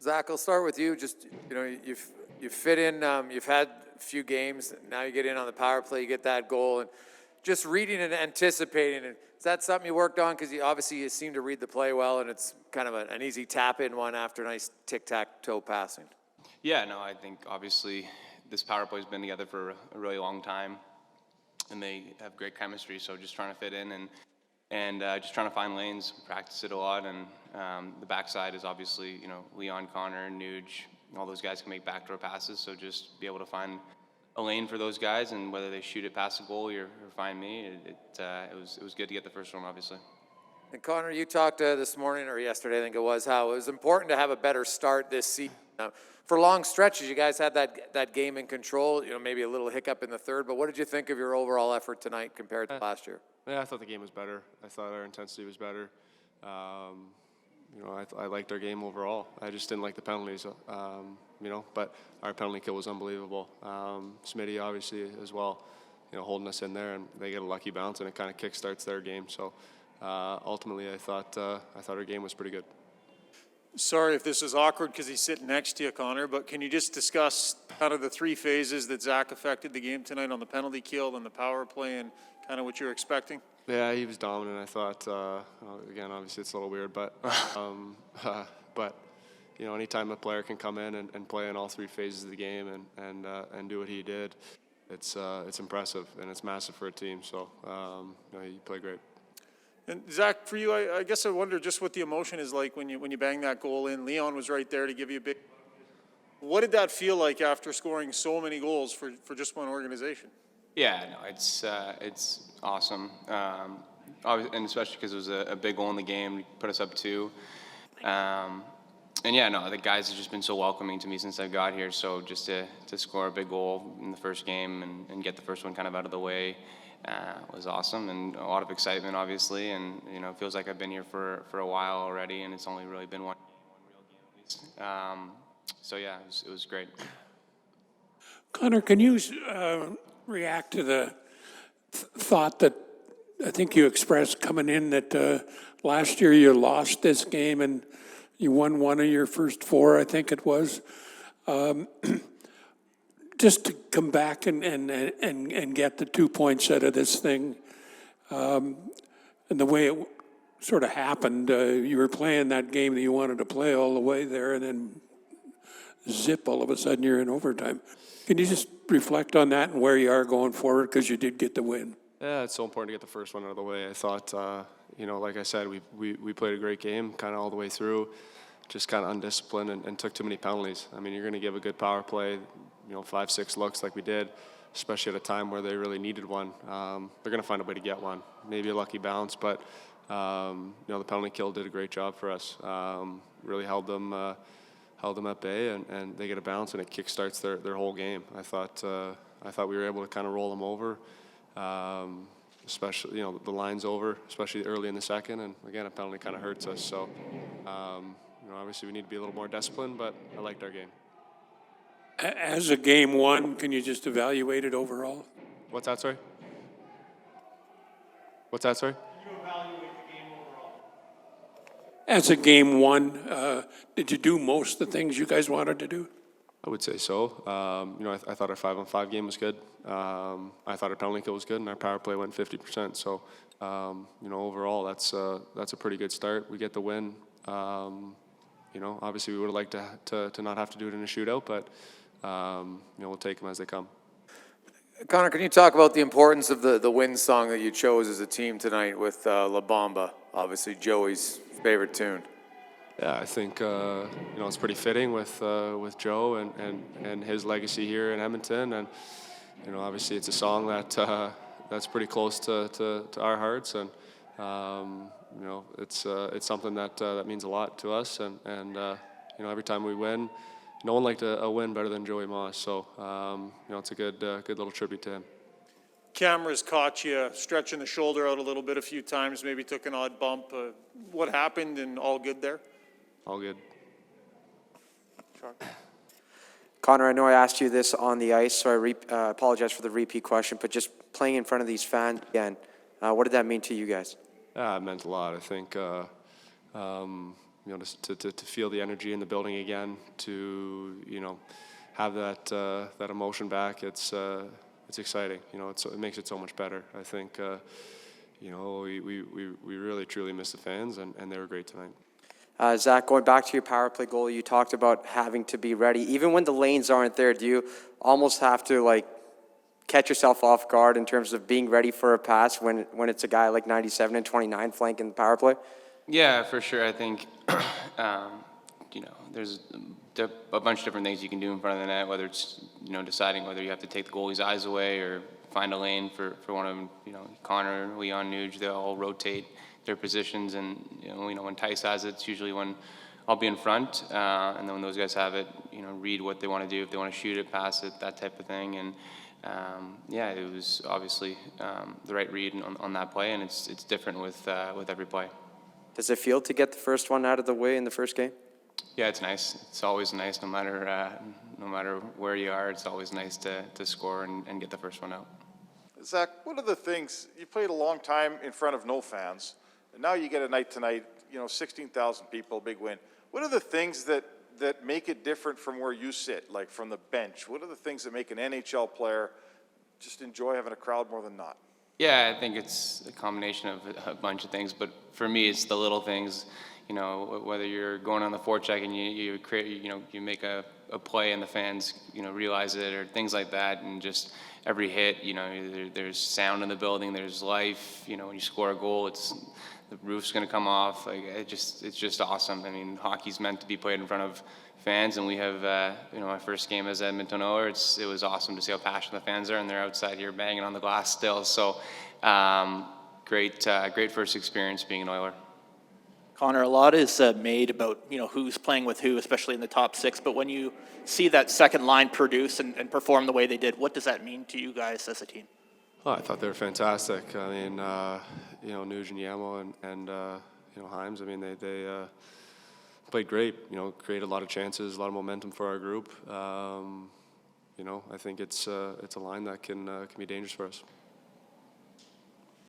Zach, I'll start with you. Just, you fit in, you've had a few games. Now you get in on the power play, you get that goal. And just reading and anticipating it. Is that something you worked on? Because you seem to read the play well, and it's kind of an easy tap-in one after a nice tic-tac-toe passing. Yeah, no, I think obviously this power play's been together for a really long time, and they have great chemistry. So just trying to fit in and just trying to find lanes, practice it a lot. And the backside is obviously Leon, Connor, Nuge, all those guys can make backdoor passes. So just be able to find a lane for those guys, and whether they shoot it past the goalie or find me, it was good to get the first one, obviously. And Connor, you talked this morning or yesterday, I think it was, how it was important to have a better start this season. For long stretches, you guys had that game in control. Maybe a little hiccup in the third, but what did you think of your overall effort tonight compared to last year? Yeah, I thought the game was better. I thought our intensity was better. I liked our game overall. I just didn't like the penalties, but our penalty kill was unbelievable. Smitty, obviously, as well, holding us in there, and they get a lucky bounce, and it kind of kickstarts their game. So ultimately, I thought our game was pretty good. Sorry if this is awkward because he's sitting next to you, Connor, but can you just discuss kind of the three phases that Zach affected the game tonight on the penalty kill and the power play and kind of what you're expecting? Yeah, he was dominant. I thought, again, obviously it's a little weird, but anytime a player can come in and play in all three phases of the game and do what he did, it's impressive and it's massive for a team. So he played great. And Zach, for you, I guess I wonder just what the emotion is like when you bang that goal in. Leon was right there to give you a big. What did that feel like after scoring so many goals for just one organization? Yeah, no, it's awesome, and especially because it was a big goal in the game, put us up 2. And yeah, no, the guys have just been so welcoming to me since I got here. So just to score a big goal in the first game and get the first one kind of out of the way was awesome, and a lot of excitement, obviously. And it feels like I've been here for a while already, and it's only really been one real game at least. So yeah, it was great. Connor, can you react to the thought that I think you expressed coming in that last year you lost this game and you won one of your first 4, I think it was. Just to come back and get the 2 points out of this thing, and the way it sort of happened, you were playing that game that you wanted to play all the way there, and then zip, all of a sudden you're in overtime. Can you just reflect on that and where you are going forward, because you did get the win? Yeah, it's so important to get the first one out of the way. I thought, like I said, we played a great game kind of all the way through, just kind of undisciplined and took too many penalties. I mean, you're going to give a good power play, 5-6 looks like we did, especially at a time where they really needed one. They're going to find a way to get one, maybe a lucky bounce, but the penalty kill did a great job for us. Really held them at bay, and they get a bounce, and it kickstarts their whole game. I thought we were able to kind of roll them over, especially the line's over, especially early in the second, and again a penalty kind of hurts us. So obviously we need to be a little more disciplined, but I liked our game. As a game one, can you just evaluate it overall? What's that, sorry? Can you evaluate the game overall? As a game one, did you do most of the things you guys wanted to do? I would say so. I thought our 5-on-5 game was good. I thought our penalty kill was good, and our power play went 50%. So, overall, that's a pretty good start. We get the win. Obviously we would have liked to not have to do it in a shootout, but we'll take them as they come. Connor, can you talk about the importance of the win song that you chose as a team tonight with La Bamba, obviously Joey's favorite tune? Yeah, I think it's pretty fitting with Joe and his legacy here in Edmonton, and obviously it's a song that's pretty close to our hearts, and it's something that means a lot to us, and every time we win, no one liked a win better than Joey Moss, so it's a good little tribute to him. Cameras caught you stretching the shoulder out a little bit a few times, maybe took an odd bump. What happened, and all good there? All good. Sure. Connor, I know I asked you this on the ice, so I apologize for the repeat question, but just playing in front of these fans again, what did that mean to you guys? It meant a lot. I think, you know, to feel the energy in the building again, to, you know, have that emotion back. It's exciting. You know, it makes it so much better. I think, you know, we really truly miss the fans, and they were great tonight. Zach, going back to your power play goal, you talked about having to be ready. Even when the lanes aren't there, do you almost have to, like, catch yourself off guard in terms of being ready for a pass when it's a guy like 97 and 29 flanking the power play? Yeah, for sure. I think, you know, there's a bunch of different things you can do in front of the net, whether it's, you know, deciding whether you have to take the goalie's eyes away or find a lane for one of them. You know, Connor, Leon, Nuge, they all rotate their positions, and you know when Tice has it, it's usually when I'll be in front, and then when those guys have it, you know, read what they want to do, if they want to shoot it, pass it, that type of thing. And yeah, it was obviously the right read on that play, and it's different with every play. Does it feel to get the first one out of the way in the first game? Yeah, it's nice. It's always nice, no matter where you are. It's always nice to score and get the first one out. Zach, what are the things, you played a long time in front of no fans, and now you get a night tonight, you know, 16,000 people, big win. What are the things that make it different from where you sit, like from the bench? What are the things that make an NHL player just enjoy having a crowd more than not? Yeah, I think it's a combination of a bunch of things, but for me, it's the little things. You know, whether you're going on the forecheck and you create, you know, you make a play and the fans, you know, realize it, or things like that, and just every hit, you know, there's sound in the building, there's life. You know, when you score a goal, the roof's going to come off. Like it's just awesome. I mean, hockey's meant to be played in front of fans, and we have, you know, my first game as Edmonton Oiler. It was awesome to see how passionate the fans are, and they're outside here banging on the glass still. So great first experience being an Oiler. Connor, a lot is made about, you know, who's playing with who, especially in the top six. But when you see that second line produce and perform the way they did, what does that mean to you guys as a team? Oh, I thought they were fantastic. I mean, you know, Nuge and Yamo and you know, Hymes. I mean, they played great. You know, created a lot of chances, a lot of momentum for our group. You know, I think it's a line that can be dangerous for us.